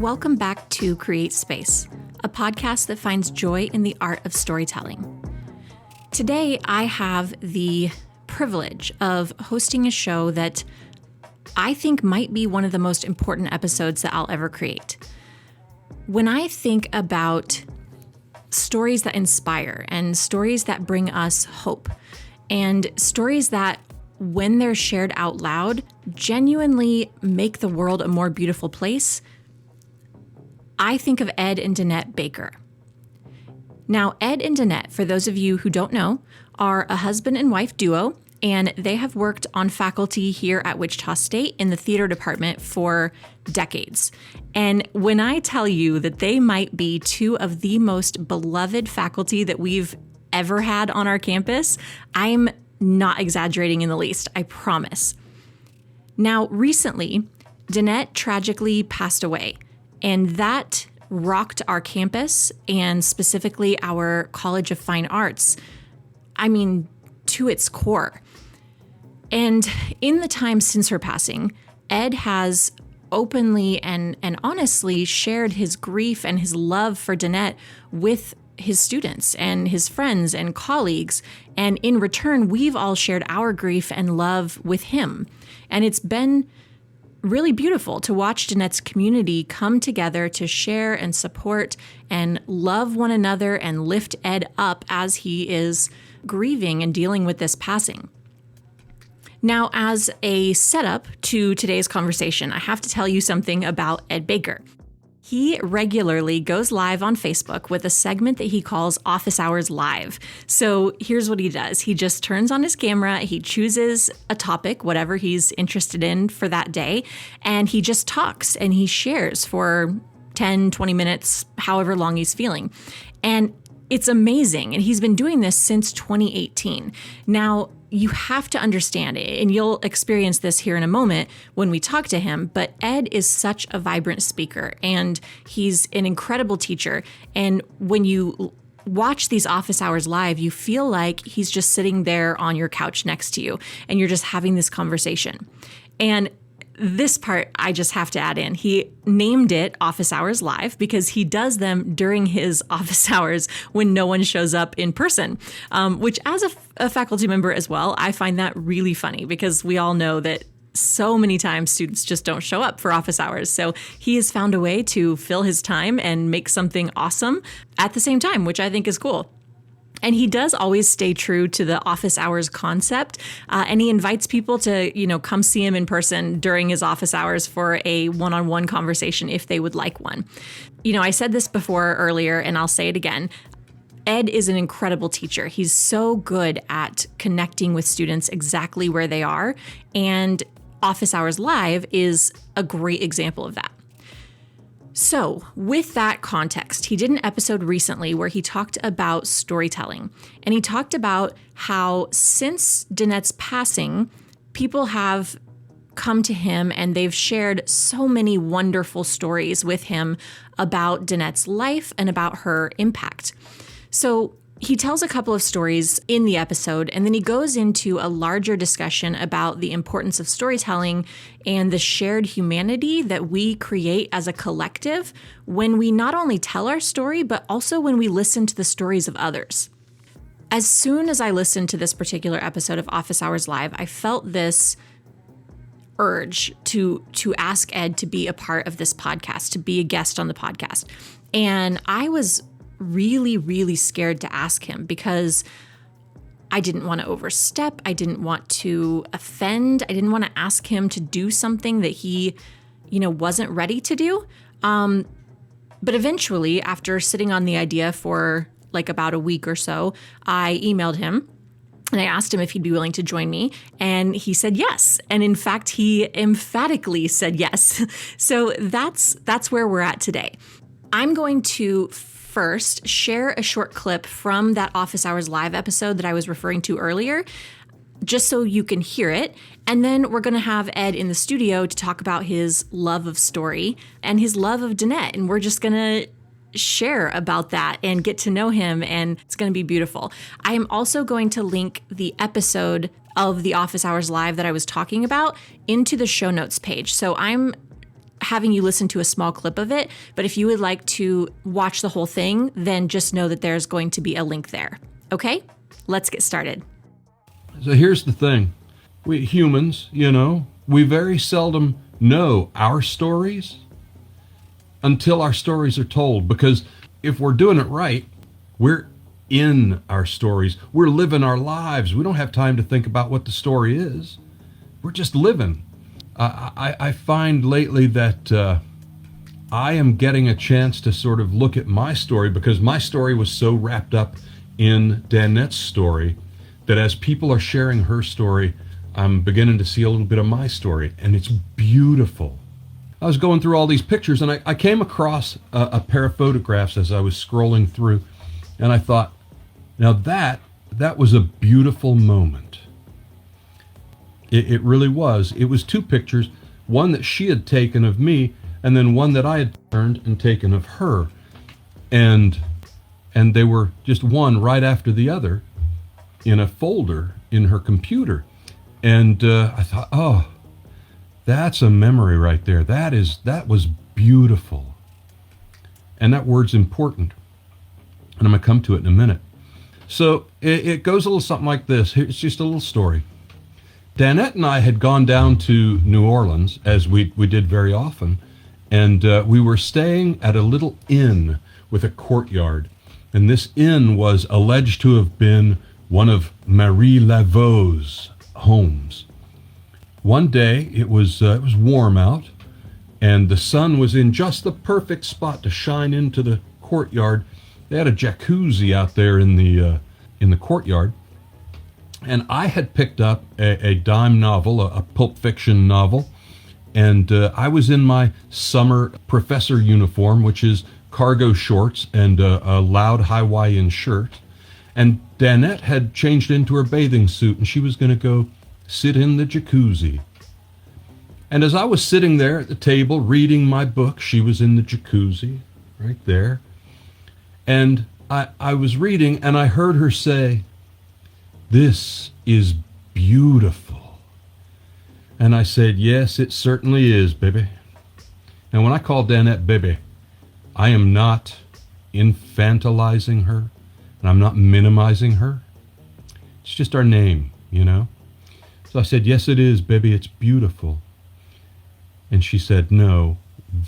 Welcome back to Create Space, a podcast that finds joy in the art of storytelling. Today, I have the privilege of hosting a show that I think might be one of the most important episodes that I'll ever create. When I think about stories that inspire and stories that bring us hope and stories that, when they're shared out loud, genuinely make the world a more beautiful place, I think of Ed and Danette Baker. Now, Ed and Danette, for those of you who don't know, are a husband and wife duo, and they have worked on faculty here at Wichita State in the theater department for decades. And when I tell you that they might be two of the most beloved faculty that we've ever had on our campus, I'm not exaggerating in the least, I promise. Now, recently, Danette tragically passed away, and that rocked our campus and specifically our College of Fine Arts, to its core. And in the time since her passing, Ed has openly and honestly shared his grief and his love for Danette with his students and his friends and colleagues. And in return, we've all shared our grief and love with him. And it's been really beautiful to watch Danette's community come together to share and support and love one another and lift Ed up as he is grieving and dealing with this passing. Now, as a setup to today's conversation, I have to tell you something about Ed Baker. He regularly goes live on Facebook with a segment that he calls Office Hours Live. So here's what he does. He just turns on his camera, he chooses a topic, whatever he's interested in for that day, and he just talks and he shares for 10, 20 minutes, however long he's feeling. And it's amazing. And he's been doing this since 2018. Now, you have to understand it, and you'll experience this here in a moment when we talk to him, but Ed is such a vibrant speaker, and he's an incredible teacher. And when you watch these office hours live, you feel like he's just sitting there on your couch next to you, and you're just having this conversation. And this part, I just have to add in. He named it Office Hours Live because he does them during his office hours when no one shows up in person, which as a faculty member as well, I find that really funny because we all know that so many times students just don't show up for office hours. So he has found a way to fill his time and make something awesome at the same time, which I think is cool. And he does always stay true to the office hours concept. And he invites people to, come see him in person during his office hours for a one-on-one conversation if they would like one. I said this before earlier, and I'll say it again. Ed is an incredible teacher. He's so good at connecting with students exactly where they are. And Office Hours Live is a great example of that. So with that context, he did an episode recently where he talked about storytelling, and he talked about how since Danette's passing, people have come to him and they've shared so many wonderful stories with him about Danette's life and about her impact. So he tells a couple of stories in the episode, and then he goes into a larger discussion about the importance of storytelling and the shared humanity that we create as a collective when we not only tell our story, but also when we listen to the stories of others. As soon as I listened to this particular episode of Office Hours Live, I felt this urge to ask Ed to be a part of this podcast, to be a guest on the podcast. And I was really, really scared to ask him because I didn't want to overstep. I didn't want to offend. I didn't want to ask him to do something that he, wasn't ready to do. But eventually, after sitting on the idea for like about a week or so, I emailed him and I asked him if he'd be willing to join me. And he said yes. And in fact, he emphatically said yes. So that's where we're at today. I'm going to first share a short clip from that Office Hours Live episode that I was referring to earlier, just so you can hear it. And then we're going to have Ed in the studio to talk about his love of story and his love of Danette. And we're just going to share about that and get to know him, and it's going to be beautiful. I am also going to link the episode of the Office Hours Live that I was talking about into the show notes page. So I'm having you listen to a small clip of it, but if you would like to watch the whole thing, then just know that there's going to be a link there. Okay, let's get started. So here's the thing. We humans, we very seldom know our stories until our stories are told, because if we're doing it right, we're in our stories. We're living our lives. We don't have time to think about what the story is. We're just living. I find lately that I am getting a chance to sort of look at my story, because my story was so wrapped up in Danette's story that as people are sharing her story, I'm beginning to see a little bit of my story, and it's beautiful. I was going through all these pictures, and I came across a pair of photographs as I was scrolling through, and I thought, now that was a beautiful moment. It really was. It was two pictures, one that she had taken of me, and then one that I had turned and taken of her. And they were just one right after the other in a folder in her computer. And I thought, oh, that's a memory right there. That was beautiful. And that word's important. And I'm going to come to it in a minute. So it goes a little something like this. It's just a little story. Danette and I had gone down to New Orleans, as we did very often. And we were staying at a little inn with a courtyard. And this inn was alleged to have been one of Marie Laveau's homes. One day it was warm out, and the sun was in just the perfect spot to shine into the courtyard. They had a jacuzzi out there in the courtyard, and I had picked up a dime novel, a pulp fiction novel, and I was in my summer professor uniform, which is cargo shorts and a loud Hawaiian shirt. And Danette had changed into her bathing suit, and she was going to go sit in the jacuzzi. And as I was sitting there at the table reading my book, she was in the jacuzzi right there. And I was reading, and I heard her say, "This is beautiful." And I said, "Yes, it certainly is, baby." And when I call Danette baby, I am not infantilizing her, and I'm not minimizing her. It's just our name, So I said, "Yes, it is, baby. It's beautiful." And she said, "No,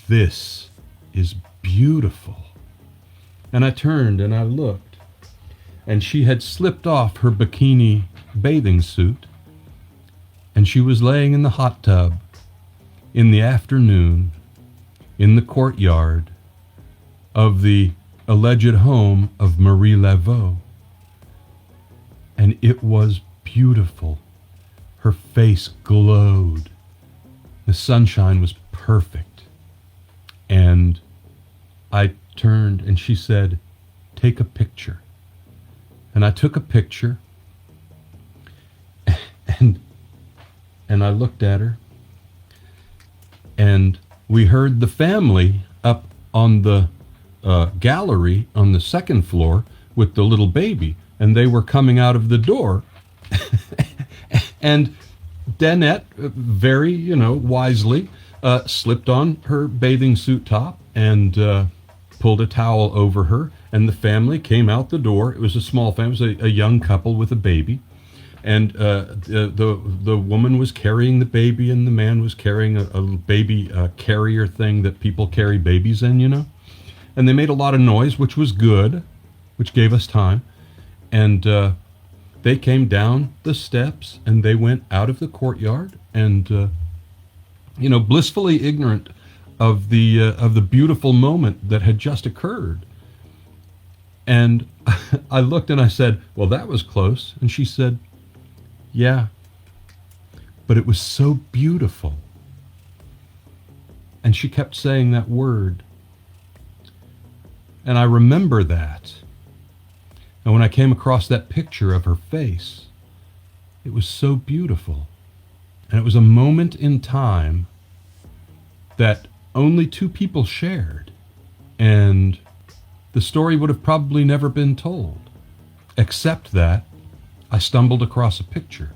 this is beautiful." And I turned and I looked, and she had slipped off her bikini bathing suit, and she was laying in the hot tub in the afternoon in the courtyard of the alleged home of Marie Laveau. And it was beautiful. Her face glowed. The sunshine was perfect. And I turned and she said, "Take a picture." And I took a picture, and I looked at her, and we heard the family up on the gallery on the second floor with the little baby, and they were coming out of the door. And Danette, very, wisely, slipped on her bathing suit top and pulled a towel over her, and the family came out the door. It was a small family. It was a young couple with a baby. And the woman was carrying the baby, and the man was carrying a baby carrier thing that people carry babies in, And they made a lot of noise, which was good, which gave us time. And they came down the steps, and they went out of the courtyard, and blissfully ignorant of the beautiful moment that had just occurred. And I looked and I said, "Well, that was close." And she said, "Yeah, but it was so beautiful." And she kept saying that word. And I remember that. And when I came across that picture of her face, it was so beautiful. And it was a moment in time that only two people shared. And the story would have probably never been told, except that I stumbled across a picture,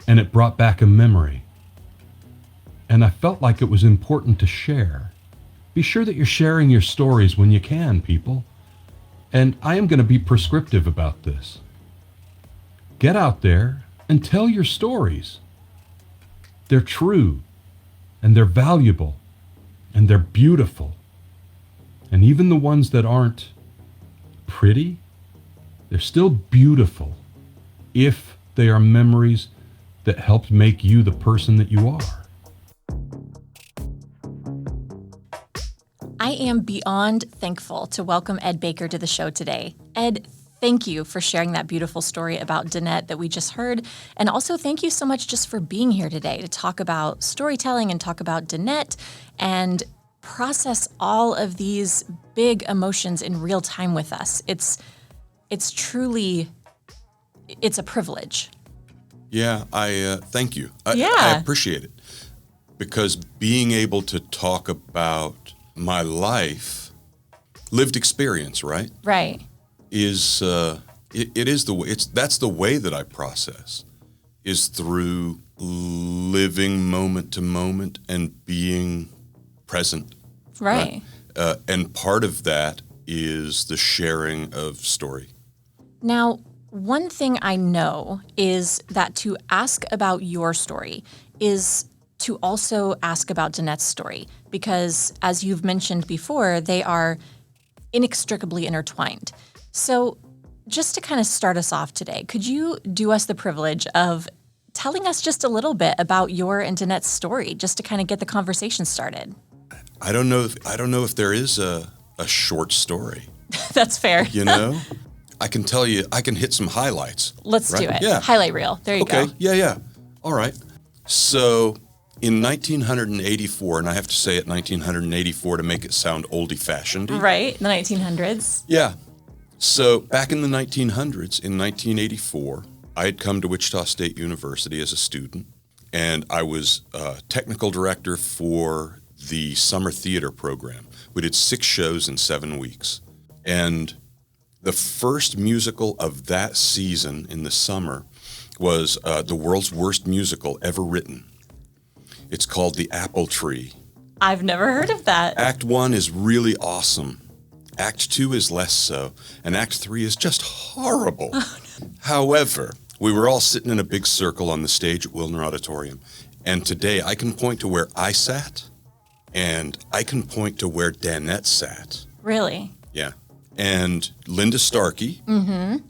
and it brought back a memory. and I felt like it was important to share. Be sure that you're sharing your stories when you can, people. And I am going to be prescriptive about this. Get out there and tell your stories. They're true, and they're valuable, and they're beautiful. And even the ones that aren't pretty, they're still beautiful if they are memories that helped make you the person that you are. I am beyond thankful to welcome Ed Baker to the show today. Ed, thank you for sharing that beautiful story about Danette that we just heard. And also thank you so much just for being here today to talk about storytelling and talk about Danette and process all of these big emotions in real time with us. It's truly, it's a privilege. Yeah, I thank you. I Yeah. appreciate it, because being able to talk about my life, lived experience, right? Right. Is it is the way that's the way that I process, is through living moment to moment and being present. Right. And part of that is the sharing of story. Now, one thing I know is that to ask about your story is to also ask about Danette's story, because as you've mentioned before, they are inextricably intertwined. So just to kind of start us off today, could you do us the privilege of telling us just a little bit about your and Danette's story, just to kind of get the conversation started? I don't know if there is a short story. That's fair. You know, I can tell you, I can hit some highlights. Let's right? do it. Yeah. Highlight reel. There you Okay. go. Yeah. All right. So in 1984, and I have to say it 1984 to make it sound oldie-fashioned. Right, the 1900s. Yeah. So back in the 1900s, in 1984, I had come to Wichita State University as a student, and I was technical director for the summer theater program. We did 6 shows in 7 weeks. And the first musical of that season in the summer was the world's worst musical ever written. It's called The Apple Tree. I've never heard of that. Act 1 is really awesome. Act 2 is less so. And Act 3 is just horrible. Oh, no. However, we were all sitting in a big circle on the stage at Wilner Auditorium. And today I can point to where I sat, and I can point to where Danette sat. Really? Yeah. And Linda Starkey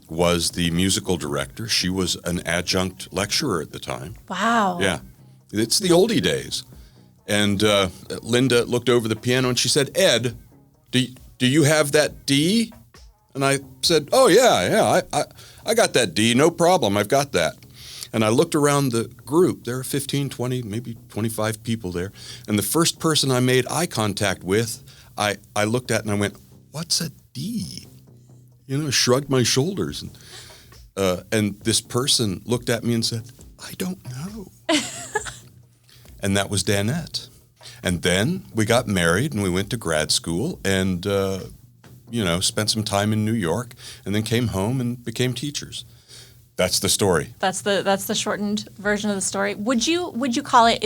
was the musical director. She was an adjunct lecturer at the time. Wow. Yeah. It's the oldie days. And Linda looked over the piano and she said, "Ed, do you have that D?" And I said, "Oh, yeah, I got that D, no problem, I've got that." And I looked around the group. There were 15, 20, maybe 25 people there. And the first person I made eye contact with, I looked at and I went, "What's a D?" You know, shrugged my shoulders. And this person looked at me and said, "I don't know." And that was Danette. And then we got married and we went to grad school and, spent some time in New York and then came home and became teachers. That's the story. That's the shortened version of the story. Would you call it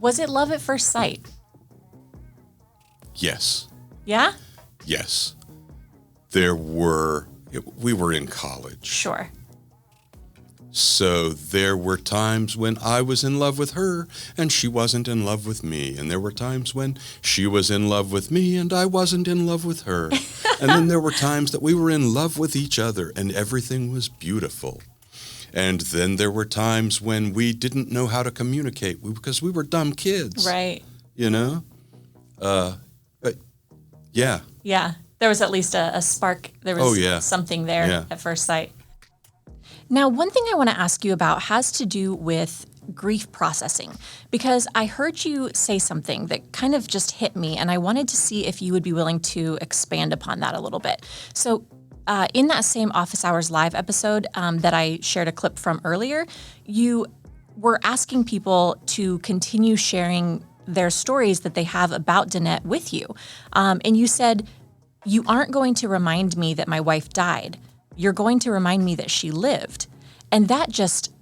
was it love at first sight? Yes. Yeah? Yes. We were in college. Sure. So there were times when I was in love with her and she wasn't in love with me. And there were times when she was in love with me and I wasn't in love with her. And then there were times that we were in love with each other and everything was beautiful. And then there were times when we didn't know how to communicate because we were dumb kids. Right. You know? But yeah. Yeah. There was at least a spark. There was something there at first sight. Now, one thing I want to ask you about has to do with grief processing, because I heard you say something that kind of just hit me, and I wanted to see if you would be willing to expand upon that a little bit. So in that same Office Hours Live episode that I shared a clip from earlier, you were asking people to continue sharing their stories that they have about Danette with you. And you said, "You aren't going to remind me that my wife died. You're going to remind me that she lived." And that just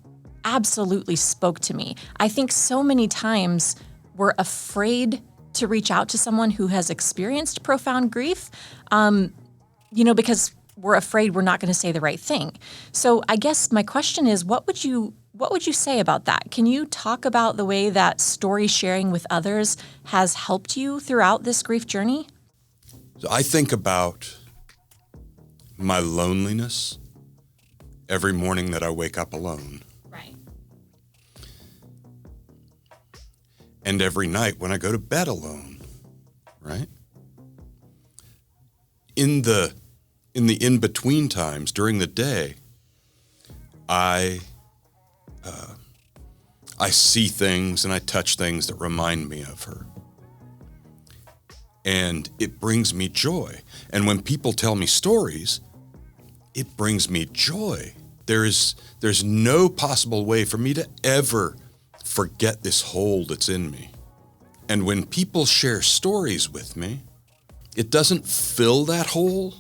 absolutely spoke to me. I think so many times we're afraid to reach out to someone who has experienced profound grief, because we're afraid we're not going to say the right thing. So I guess my question is, what would you say about that? Can you talk about the way that story sharing with others has helped you throughout this grief journey? So I think about my loneliness every morning that I wake up alone. Right. And every night when I go to bed alone, right? In the in-between times during the day, I see things and I touch things that remind me of her. And it brings me joy. And when people tell me stories, it brings me joy. There's no possible way for me to ever forget this hole that's in me. And when people share stories with me, it doesn't fill that hole,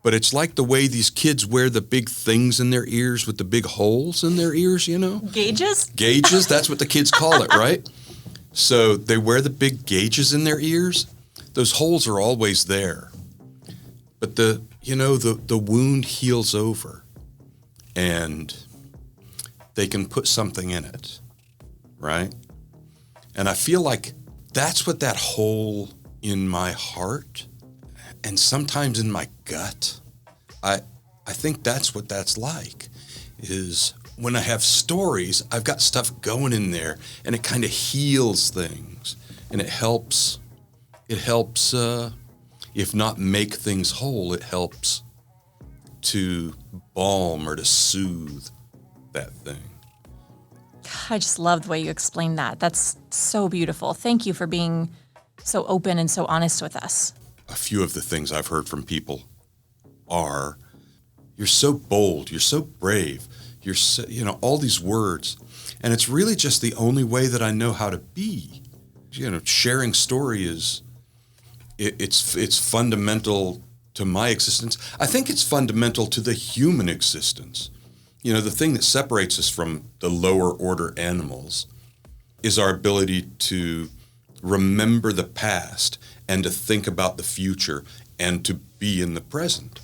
but it's like the way these kids wear the big things in their ears with the big holes in their ears, Gauges? Gauges, that's what the kids call it, right? So they wear the big gauges in their ears. Those holes are always there. But the wound heals over and they can put something in it, right? And I feel like that's what that hole in my heart and sometimes in my gut, I think that's what that's like, is when I have stories, I've got stuff going in there and it kind of heals things and it helps, if not make things whole, it helps to balm or to soothe that thing. I just love the way you explained that. That's so beautiful. Thank you for being so open and so honest with us. A few of the things I've heard from people are, you're so bold, you're so brave, you're so, all these words. And it's really just the only way that I know how to be. Sharing story it's fundamental to my existence. I think it's fundamental to the human existence. The thing that separates us from the lower order animals is our ability to remember the past and to think about the future and to be in the present.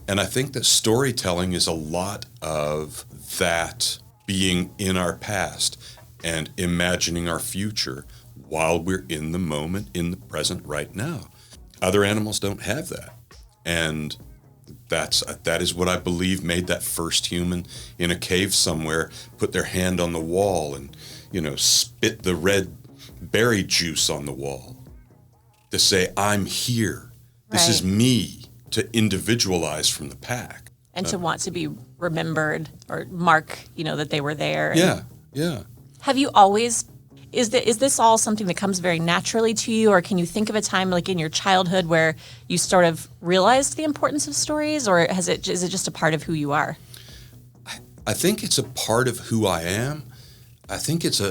And I think that storytelling is a lot of that, being in our past and imagining our future while we're in the moment, in the present right now. Other animals don't have that. And that is what I believe made that first human in a cave somewhere put their hand on the wall and, spit the red berry juice on the wall to say, I'm here. This is me, to individualize from the pack. And to want to be remembered or mark, that they were there. Yeah. Have you always, is this all something that comes very naturally to you, or can you think of a time like in your childhood where you sort of realized the importance of stories, or is it just a part of who you are? I think it's a part of who I am. I think it's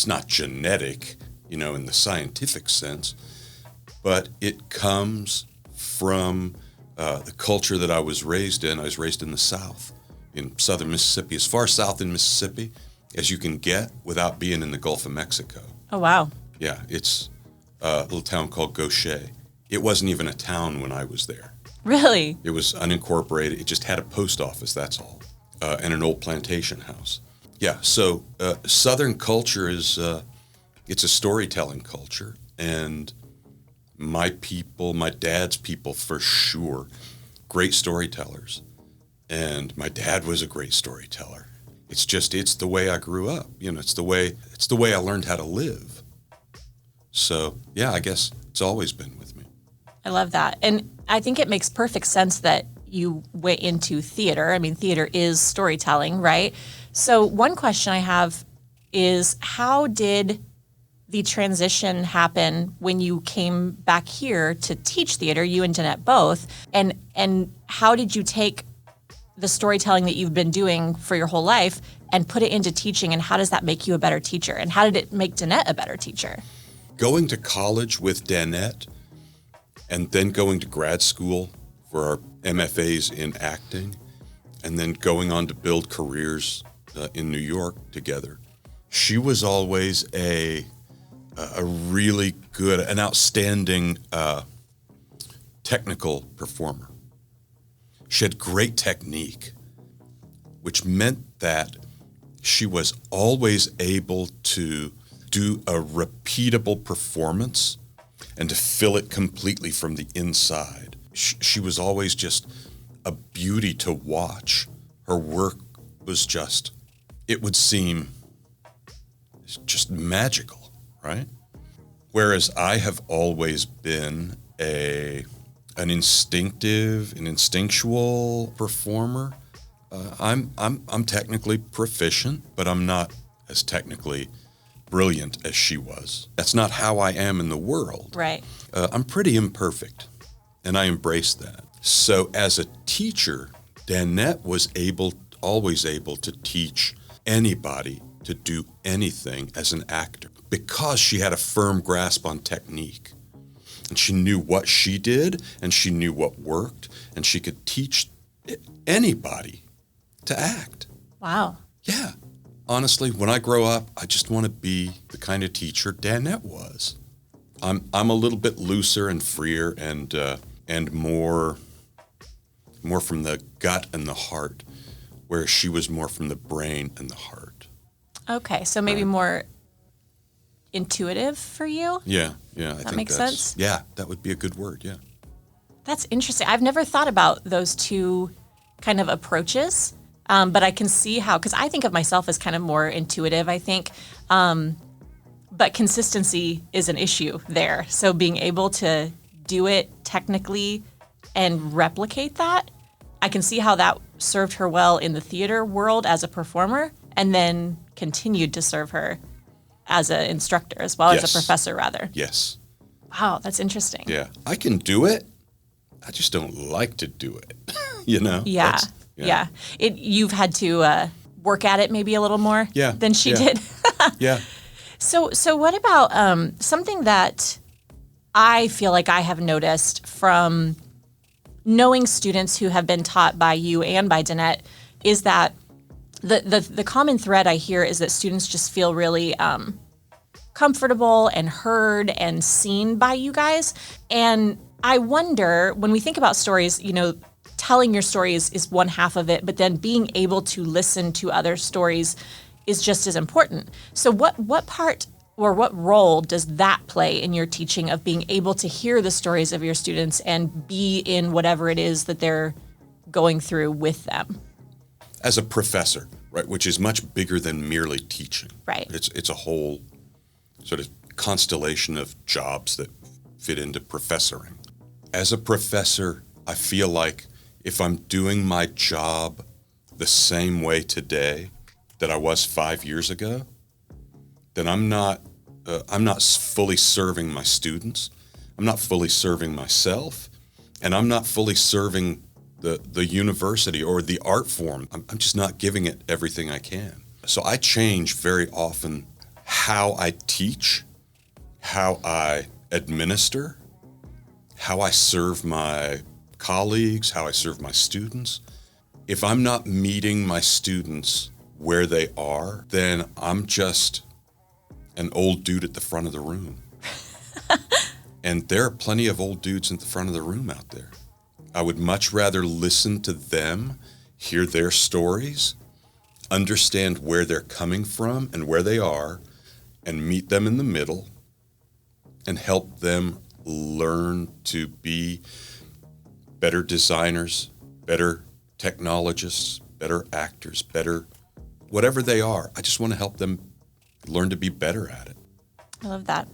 not genetic, in the scientific sense, but it comes from the culture that I was raised in. I was raised in the South, in southern Mississippi, as far south in Mississippi as you can get without being in the Gulf of Mexico. Oh, wow. Yeah, it's a little town called Gaucher. It wasn't even a town when I was there. Really? It was unincorporated. It just had a post office, that's all, and an old plantation house. Yeah, so Southern culture is, it's a storytelling culture, and my people, my dad's people for sure, great storytellers. And my dad was a great storyteller. It's the way I grew up. It's the way I learned how to live. So, yeah, I guess it's always been with me. I love that. And I think it makes perfect sense that you went into theater. I mean, theater is storytelling, right? So one question I have is, how did the transition happen when you came back here to teach theater, you and Danette both, and how did you take the storytelling that you've been doing for your whole life and put it into teaching, and how does that make you a better teacher? And how did it make Danette a better teacher? Going to college with Danette and then going to grad school for our MFAs in acting and then going on to build careers in New York together. She was always a really good, an outstanding technical performer. She had great technique, which meant that she was always able to do a repeatable performance and to fill it completely from the inside. She was always just a beauty to watch. Her work was just, it would seem just magical, right? Whereas I have always been an instinctual performer. I'm technically proficient, but I'm not as technically brilliant as she was. That's not how I am in the world. Right. I'm pretty imperfect, and I embrace that. So as a teacher, Danette was always able to teach anybody to do anything as an actor because she had a firm grasp on technique. And she knew what she did, and she knew what worked, and she could teach anybody to act. Wow. Yeah. Honestly, when I grow up, I just want to be the kind of teacher Danette was. I'm a little bit looser and freer and more from the gut and the heart, whereas she was more from the brain and the heart. Okay, so maybe more intuitive for you? Yeah, I think that makes sense? Yeah, that would be a good word, yeah. That's interesting. I've never thought about those two kind of approaches, but I can see how, because I think of myself as kind of more intuitive, I think, but consistency is an issue there. So being able to do it technically and replicate that, I can see how that served her well in the theater world as a performer and then continued to serve her as an instructor as well, as a professor, rather. Yes. Wow, that's interesting. Yeah. I can do it. I just don't like to do it, you know? Yeah. You've had to work at it maybe a little more than she did. Yeah. So what about something that I feel like I have noticed from knowing students who have been taught by you and by Danette is that the common thread I hear is that students just feel really comfortable and heard and seen by you guys. And I wonder, when we think about stories, you know, telling your stories is one half of it, but then being able to listen to other stories is just as important. So what part or what role does that play in your teaching of being able to hear the stories of your students and be in whatever it is that they're going through with them? As a professor, right, which is much bigger than merely teaching. Right. It's a whole sort of constellation of jobs that fit into professoring. As a professor, I feel like if I'm doing my job the same way today that I was 5 years ago, then I'm not fully serving my students, I'm not fully serving myself, and I'm not fully serving the university or the art form. I'm just not giving it everything I can. So I change very often how I teach, how I administer, how I serve my colleagues, how I serve my students. If I'm not meeting my students where they are, then I'm just an old dude at the front of the room. And there are plenty of old dudes in the front of the room out there. I would much rather listen to them, hear their stories, understand where they're coming from and where they are, and meet them in the middle and help them learn to be better designers, better technologists, better actors, better whatever they are. I just want to help them learn to be better at it. I love that.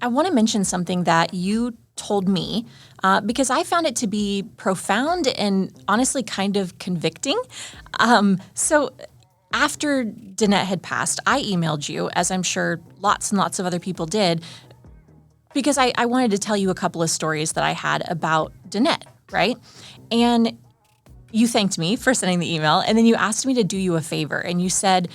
I want to mention something that you told me because I found it to be profound and honestly kind of convicting. So after Danette had passed, I emailed you, as I'm sure lots and lots of other people did, because I wanted to tell you a couple of stories that I had about Danette, right? And you thanked me for sending the email, and then you asked me to do you a favor, and you said,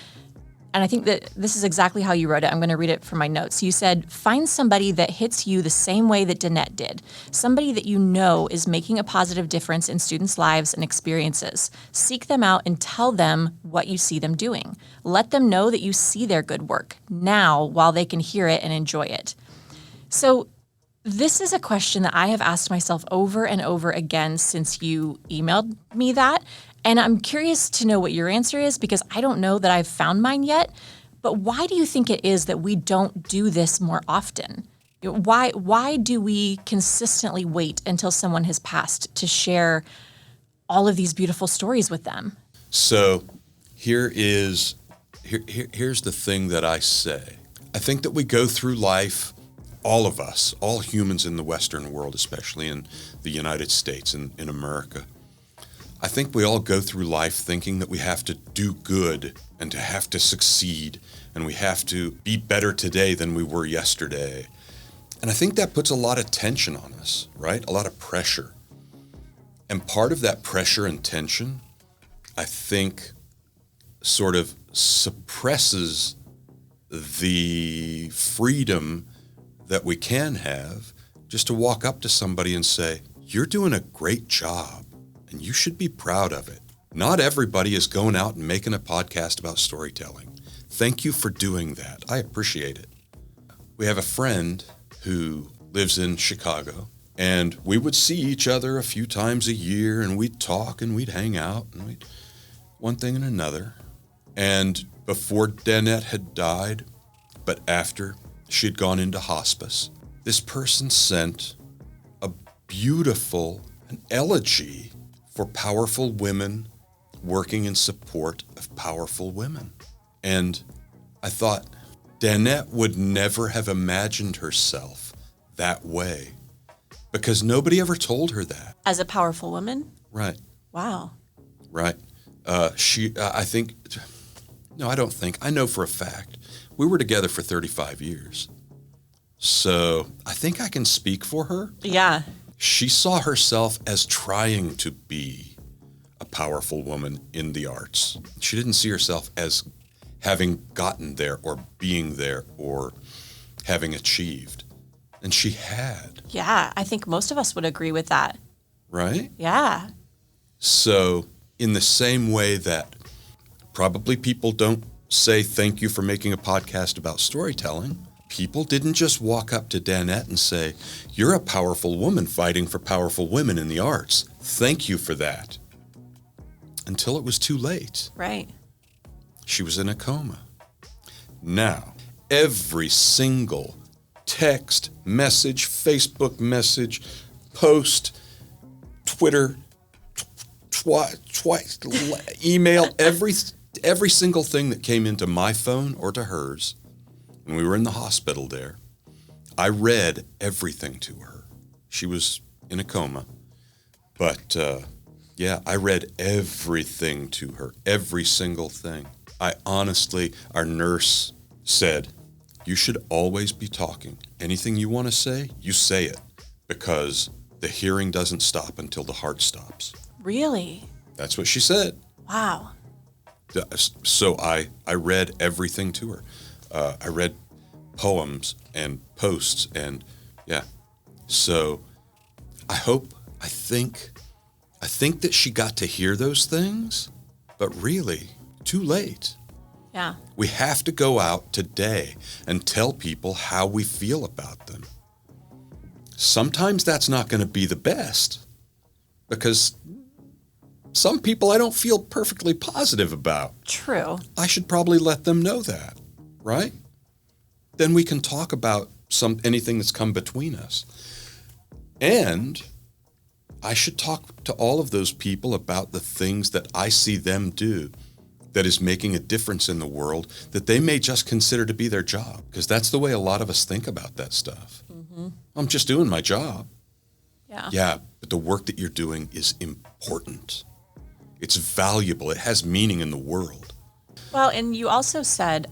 and I think that this is exactly how you wrote it. I'm going to read it from my notes. You said, find somebody that hits you the same way that Danette did. Somebody that you know is making a positive difference in students' lives and experiences. Seek them out and tell them what you see them doing. Let them know that you see their good work now while they can hear it and enjoy it. So this is a question that I have asked myself over and over again since you emailed me that. And I'm curious to know what your answer is because I don't know that I've found mine yet. But why do you think it is that we don't do this more often? Why do we consistently wait until someone has passed to share all of these beautiful stories with them? So here's the thing that I say. I think that we go through life, all of us, all humans in the Western world, especially in the United States and in America, I think we all go through life thinking that we have to do good and to have to succeed and we have to be better today than we were yesterday. And I think that puts a lot of tension on us, right? A lot of pressure. And part of that pressure and tension, I think, sort of suppresses the freedom that we can have just to walk up to somebody and say, you're doing a great job. And you should be proud of it. Not everybody is going out and making a podcast about storytelling. Thank you for doing that. I appreciate it. We have a friend who lives in Chicago, and we would see each other a few times a year, and we'd talk and we'd hang out, and we'd one thing and another. And before Danette had died, but after she'd gone into hospice, this person sent a beautiful an elegy for powerful women working in support of powerful women. And I thought, Danette would never have imagined herself that way because nobody ever told her that. As a powerful woman? Right. Wow. Right. I know for a fact, we were together for 35 years. So I think I can speak for her. Yeah. She saw herself as trying to be a powerful woman in the arts. She didn't see herself as having gotten there or being there or having achieved. And she had. Yeah, I think most of us would agree with that. Right? Yeah. So in the same way that probably people don't say thank you for making a podcast about storytelling, people didn't just walk up to Danette and say, you're a powerful woman fighting for powerful women in the arts. Thank you for that. Until it was too late. Right. She was in a coma. Now, every single text, message, Facebook message, post, Twitter, email, every single thing that came into my phone or to hers, when we were in the hospital there, I read everything to her. She was in a coma, but I read everything to her, every single thing. Our nurse said, you should always be talking. Anything you want to say, you say it, because the hearing doesn't stop until the heart stops. Really? That's what she said. Wow. So I read everything to her. I read poems and posts and yeah. So I think that she got to hear those things, but really too late. Yeah. We have to go out today and tell people how we feel about them. Sometimes that's not going to be the best because some people I don't feel perfectly positive about. True. I should probably let them know that, right? Then we can talk about anything that's come between us. And I should talk to all of those people about the things that I see them do that is making a difference in the world that they may just consider to be their job. Because that's the way a lot of us think about that stuff. Mm-hmm. I'm just doing my job. Yeah. Yeah, but the work that you're doing is important. It's valuable. It has meaning in the world. Well, and you also said,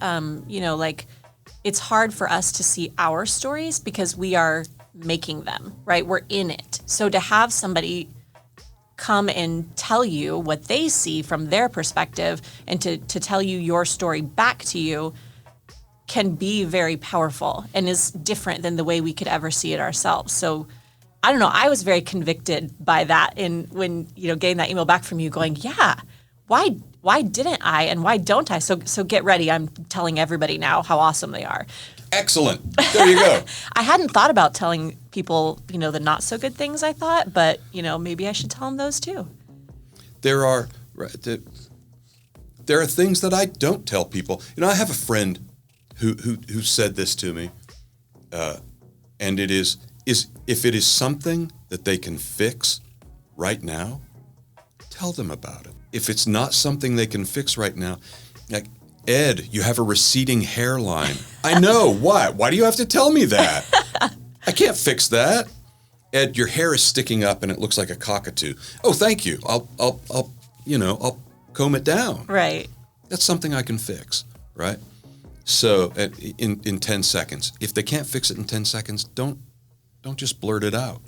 it's hard for us to see our stories because we are making them, right? We're in it. So to have somebody come and tell you what they see from their perspective and to tell you your story back to you can be very powerful and is different than the way we could ever see it ourselves. So I don't know. I was very convicted by that when getting that email back from you going, yeah, why didn't I and why don't I? So get ready. I'm telling everybody now how awesome they are. Excellent. There you go. I hadn't thought about telling people, the not so good things I thought, but, maybe I should tell them those too. There are things that I don't tell people. I have a friend who said this to me, and it is if it is something that they can fix right now, tell them about it. If it's not something they can fix right now, like, Ed, you have a receding hairline. I know. Why? Why do you have to tell me that? I can't fix that. Ed, your hair is sticking up and it looks like a cockatoo. Oh, thank you. I'll comb it down. Right. That's something I can fix, right? So in 10 seconds. If they can't fix it in 10 seconds, don't just blurt it out.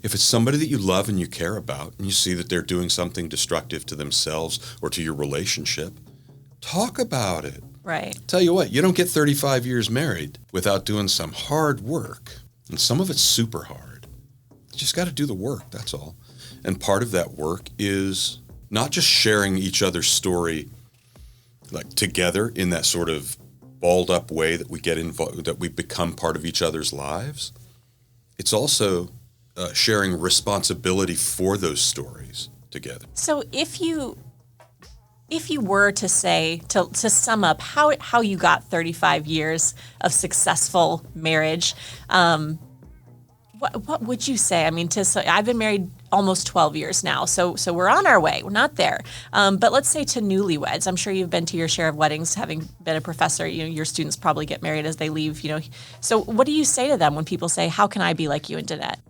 If it's somebody that you love and you care about and you see that they're doing something destructive to themselves or to your relationship, talk about it. Right. Tell you what, you don't get 35 years married without doing some hard work. And some of it's super hard. You just got to do the work, that's all. And part of that work is not just sharing each other's story like together in that sort of balled up way that we get involved, that we become part of each other's lives. It's also sharing responsibility for those stories together. So if you were to say, to sum up how you got 35 years of successful marriage, what would you say? I mean, I've been married almost 12 years now, so we're on our way. We're not there. But let's say to newlyweds. I'm sure you've been to your share of weddings, having been a professor. Your students probably get married as they leave. So what do you say to them when people say, "How can I be like you and Danette?"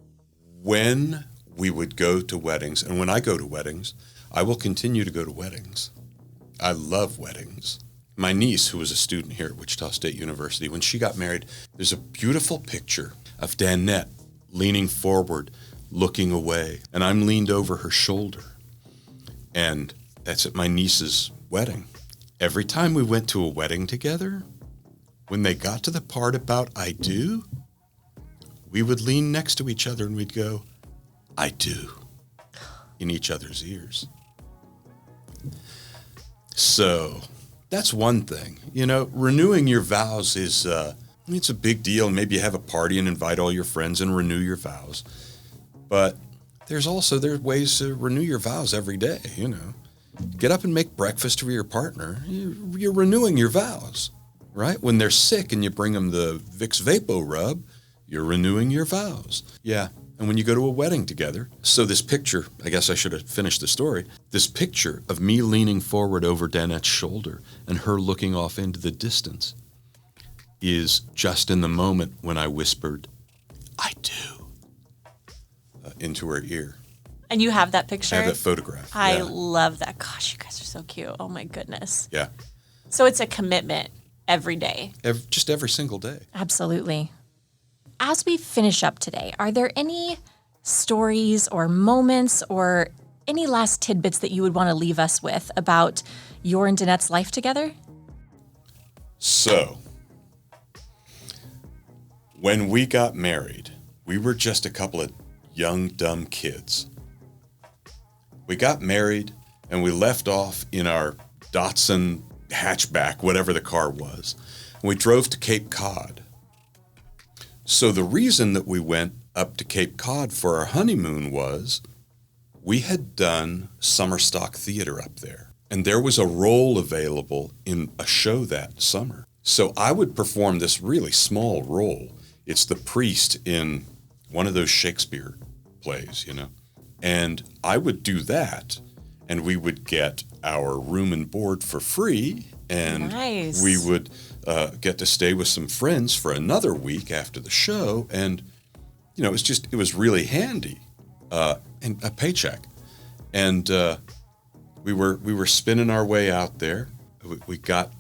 When we would go to weddings, and when I go to weddings, I will continue to go to weddings. I love weddings. My niece, who was a student here at Wichita State University, when she got married, there's a beautiful picture of Danette leaning forward, looking away, and I'm leaned over her shoulder. And that's at my niece's wedding. Every time we went to a wedding together, when they got to the part about I do, we would lean next to each other and we'd go, I do, in each other's ears. So that's one thing. Renewing your vows is, it's a big deal. Maybe you have a party and invite all your friends and renew your vows. But there's ways to renew your vows every day, Get up and make breakfast for your partner. You're renewing your vows, right? When they're sick and you bring them the Vicks Vapo Rub, you're renewing your vows. Yeah. And when you go to a wedding together, so this picture, I guess I should have finished the story, this picture of me leaning forward over Danette's shoulder and her looking off into the distance is just in the moment when I whispered, I do, into her ear. And you have that picture? I have that photograph. I love that. Gosh, you guys are so cute. Oh my goodness. Yeah. So it's a commitment every day. Just every single day. Absolutely. As we finish up today, are there any stories or moments or any last tidbits that you would want to leave us with about your and Danette's life together? So, when we got married, we were just a couple of young, dumb kids. We got married and we left off in our Datsun hatchback, whatever the car was. And we drove to Cape Cod. So the reason that we went up to Cape Cod for our honeymoon was we had done summer stock theater up there. And there was a role available in a show that summer. So I would perform this really small role. It's the priest in one of those Shakespeare plays, And I would do that, and we would get our room and board for free, and nice. We would get to stay with some friends for another week after the show, and it was really handy, and a paycheck, and we were spinning our way out there. We got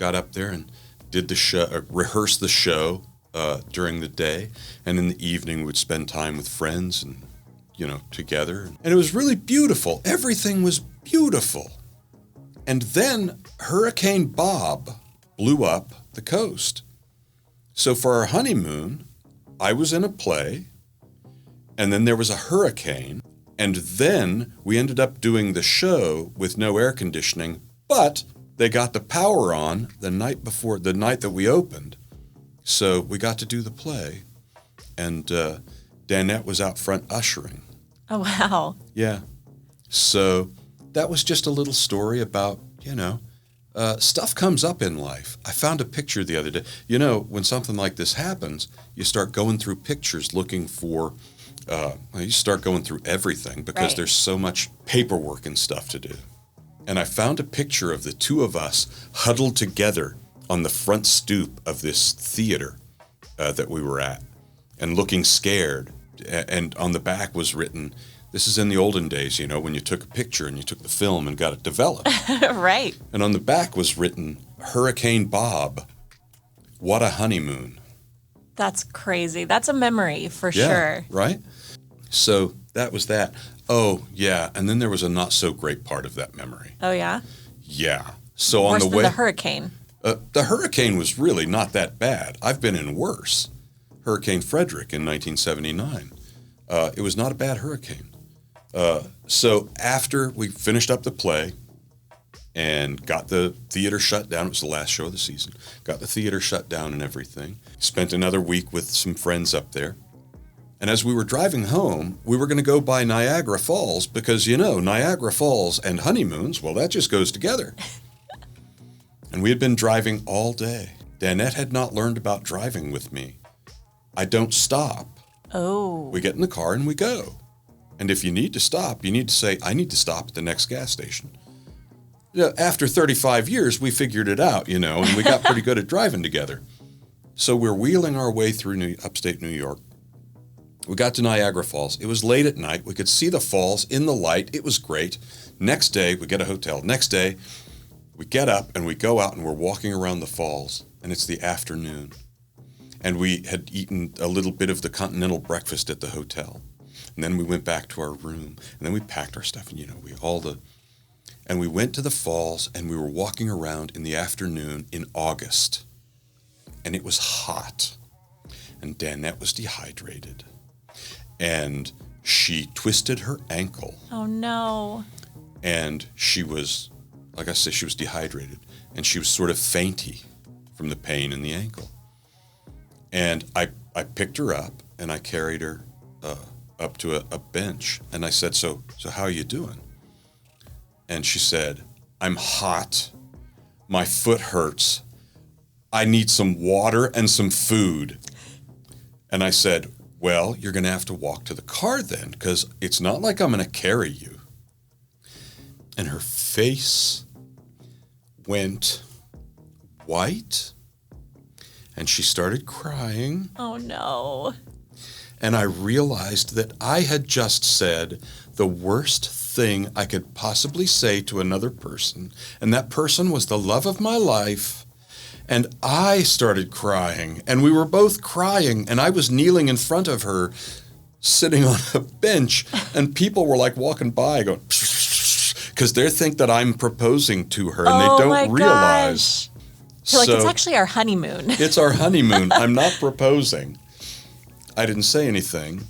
up there and did the show, rehearsed the show during the day, and in the evening we'd spend time with friends and together. And it was really beautiful. Everything was beautiful. And then Hurricane Bob blew up the coast. So for our honeymoon, I was in a play, and then there was a hurricane, and then we ended up doing the show with no air conditioning, but they got the power on the night that we opened. So we got to do the play, and Danette was out front ushering. Oh, wow. Yeah. So that was just a little story about, stuff comes up in life. I found a picture the other day. When something like this happens, you start going through pictures looking for, you start going through everything because Right. there's so much paperwork and stuff to do. And I found a picture of the two of us huddled together on the front stoop of this theater that we were at and looking scared. And on the back was written, this is in the olden days, when you took a picture and you took the film and got it developed. Right. And on the back was written, Hurricane Bob, what a honeymoon. That's crazy. That's a memory for Yeah, sure. right? So that was that. Oh, yeah. And then there was a not so great part of that memory. Oh, yeah? Yeah. So on Worse the than way, the hurricane. the hurricane was really not that bad. I've been in worse. Hurricane Frederick in 1979. It was not a bad hurricane. So after we finished up the play and got the theater shut down, it was the last show of the season, got the theater shut down and everything, spent another week with some friends up there. And as we were driving home, we were going to go by Niagara Falls because, Niagara Falls and honeymoons, well, that just goes together. And we had been driving all day. Danette had not learned about driving with me. I don't stop. Oh. We get in the car and we go. And if you need to stop, you need to say, I need to stop at the next gas station. After 35 years, we figured it out, and we got pretty good at driving together. So we're wheeling our way through upstate New York. We got to Niagara Falls. It was late at night. We could see the falls in the light. It was great. Next day, we get a hotel. Next day, we get up and we go out and we're walking around the falls. And it's the afternoon. And we had eaten a little bit of the continental breakfast at the hotel. And then we went back to our room. And then we packed our stuff. And, and we went to the falls and we were walking around in the afternoon in August. And it was hot. And Danette was dehydrated. And she twisted her ankle. Oh, no. And she was, like I said, she was dehydrated. And she was sort of fainty from the pain in the ankle. And I picked her up and I carried her up to a bench. And I said, so how are you doing? And she said, I'm hot. My foot hurts. I need some water and some food. And I said, well, you're going to have to walk to the car then, because it's not like I'm going to carry you. And her face went white, and she started crying. Oh, no. And I realized that I had just said the worst thing I could possibly say to another person, and that person was the love of my life. And I started crying, and we were both crying, and I was kneeling in front of her, sitting on a bench, and people were like walking by going, because they think that I'm proposing to her, and Oh, they my don't realize. gosh. You're like, it's actually our honeymoon. It's our honeymoon. I'm not proposing. I didn't say anything.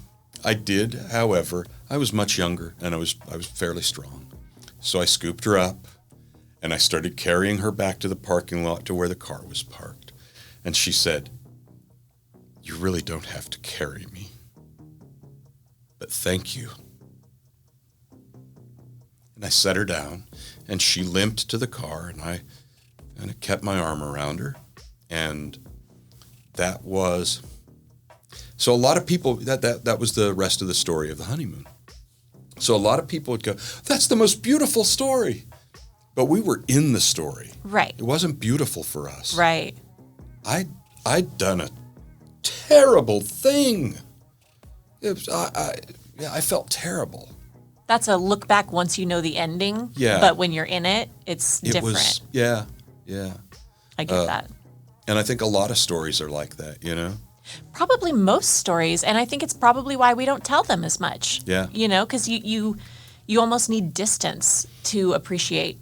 I did, however, I was much younger, and I was fairly strong. So I scooped her up, and I started carrying her back to the parking lot to where the car was parked. And she said, you really don't have to carry me, but thank you. And I set her down, and she limped to the car, and I kind of kept my arm around her. And that was... So a lot of people, that was the rest of the story of the honeymoon. So a lot of people would go, that's the most beautiful story. But we were in the story. Right. It wasn't beautiful for us. Right. I'd done a terrible thing. I felt terrible. That's a look back once you know the ending. Yeah. But when you're in it, it's different. Yeah. I get that. And I think a lot of stories are like that, Probably most stories, and I think it's probably why we don't tell them as much. Yeah. Because you almost need distance to appreciate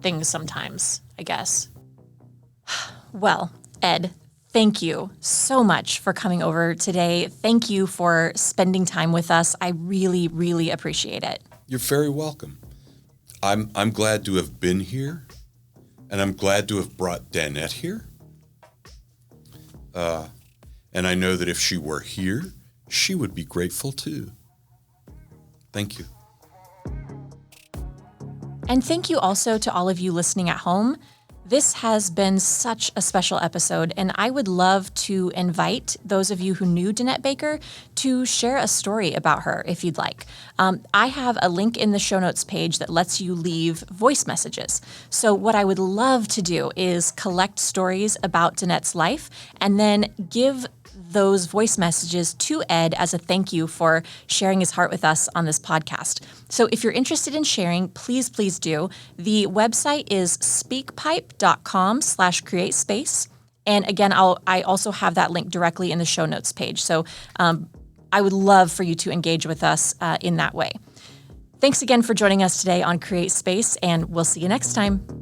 things sometimes, I guess. Well, Ed, thank you so much for coming over today. Thank you for spending time with us. I really, really appreciate it. You're very welcome. I'm glad to have been here, and I'm glad to have brought Danette here. And I know that if she were here, she would be grateful too. Thank you. And thank you also to all of you listening at home. This has been such a special episode, and I would love to invite those of you who knew Danette Baker to share a story about her if you'd like. I have a link in the show notes page that lets you leave voice messages. So what I would love to do is collect stories about Danette's life and then give those voice messages to Ed as a thank you for sharing his heart with us on this podcast. So if you're interested in sharing, please do. The website is speakpipe.com/createspace. And again, I also have that link directly in the show notes page. So I would love for you to engage with us in that way. Thanks again for joining us today on Create Space, and we'll see you next time.